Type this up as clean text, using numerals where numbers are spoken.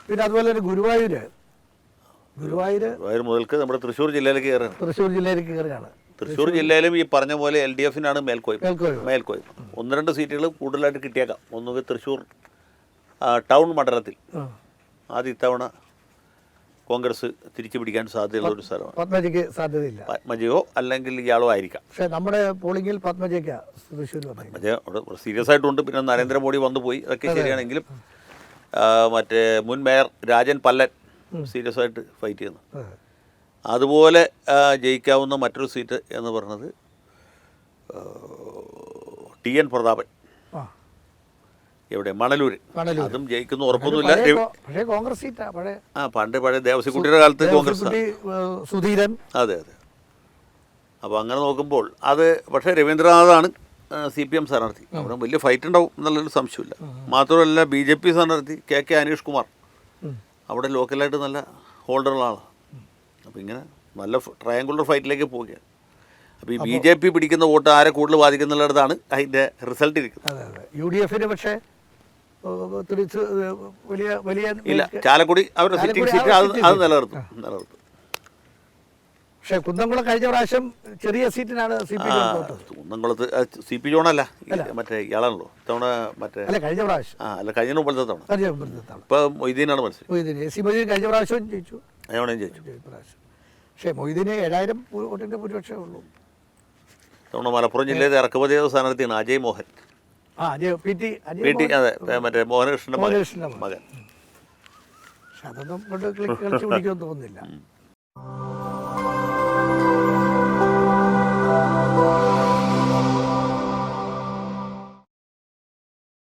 പിന്നെ അതുപോലെ തന്നെ ഗുരുവായൂർ മുതൽക്ക് നമ്മുടെ തൃശ്ശൂർ ജില്ലയിലേക്ക് കയറുകയാണ്. തൃശ്ശൂർ ജില്ലയിലേക്ക് കയറുകയാണ്. തൃശ്ശൂർ ജില്ലയിലും ഈ പറഞ്ഞ പോലെ LDFനാണ് മേൽക്കോയ്മ. 1-2 സീറ്റുകൾ കൂടുതലായിട്ട് കിട്ടിയേക്കാം. ഒന്നുകിൽ തൃശ്ശൂർ ടൗൺ മണ്ഡലത്തിൽ ആദ്യ ഇത്തവണ കോൺഗ്രസ് തിരിച്ചു പിടിക്കാൻ സാധ്യതയുള്ള ഒരു സ്ഥലമാണ്. പത്മജയ്ക്ക് സാധ്യതയില്ല. പത്മജയോ അല്ലെങ്കിൽ ഇയാളോ ആയിരിക്കാം. പക്ഷേ നമ്മുടെ പോളിംഗിൽ പത്മജയ്ക്ക് പത്മജ അവിടെ സീരിയസ് ആയിട്ടുണ്ട്. പിന്നെ നരേന്ദ്രമോദി വന്നു പോയി, അതൊക്കെ ശരിയാണെങ്കിലും മറ്റേ മുൻ മേയർ രാജൻ പല്ലൻ സീരിയസ് ആയിട്ട് ഫൈറ്റ് ചെയ്യുന്നു. അതുപോലെ ജയിക്കാവുന്ന മറ്റൊരു സീറ്റ് എന്ന് പറയുന്നത് TN പ്രതാപൻ, എവിടെ മണലൂർ. അതും ജയിക്കുന്ന ഉറപ്പൊന്നുമില്ല. കോൺഗ്രസ് സീറ്റാ പഴയ ദേവസ്വക്കുട്ടിയുടെ കാലത്ത് കോൺഗ്രസ് സുധീരൻ. അതെ. അപ്പോൾ അങ്ങനെ നോക്കുമ്പോൾ അത് പക്ഷേ രവീന്ദ്രനാഥാണ് CPM സ്ഥാനാർത്ഥി. അവിടെ വലിയ ഫൈറ്റ് ഉണ്ടാവും എന്നുള്ളൊരു സംശയമില്ല. മാത്രമല്ല BJP സ്ഥാനാർത്ഥി KK അനീഷ് കുമാർ അവിടെ ലോക്കലായിട്ട് നല്ല ഹോൾഡറുള്ള ആളാണ്. അപ്പോൾ ഇങ്ങനെ നല്ല ട്രയാങ്കുലർ ഫൈറ്റിലേക്ക് പോവുകയാണ്. അപ്പോൾ ഈ BJP പിടിക്കുന്ന വോട്ട് ആരെ കൂടുതൽ ബാധിക്കുന്നുള്ളിടത്താണ് അതിൻ്റെ റിസൾട്ട് ഇരിക്കുന്നത്. UDFന് പക്ഷേ വലിയ ഇല്ല, ചാലക്കുടി അവരുടെ സിറ്റിംഗ് സീറ്റ് അത് നിലനിർത്തും. പക്ഷേ കുന്നംകുളം കഴിഞ്ഞ പ്രാവശ്യം ചെറിയ സീറ്റിനാണ് കുന്നംകുളത്ത് CP ജോണല്ല, മറ്റേ ഇയാളാണല്ലോ ഇത്തവണ മറ്റേ കഴിഞ്ഞ പ്രാവശ്യം. അല്ല കഴിഞ്ഞ മുമ്പത്തെ തവണ. ഇപ്പം മൊയ്തീനാണ് മത്സരം. മൊയ്തീൻ കഴിഞ്ഞ പ്രാവശ്യം ജയിച്ചു. ജയിച്ചു. പക്ഷേ മൊയ്തീന് 7000 വോട്ടിൻ്റെ ഭൂരിപക്ഷമേ ഉള്ളൂ. തവണ മലപ്പുറം ജില്ലയിലെ ഇറക്കുമതി ചെയ്ത സ്ഥാനാർത്ഥിയാണ് അജയ് മോഹൻ. അതെ, മറ്റേ മോഹനകൃഷ്ണൻ്റെ മകൻ. പക്ഷെ അതൊന്നും കൊണ്ട് കളിച്ചു പിടിക്കുമെന്ന് തോന്നുന്നില്ല.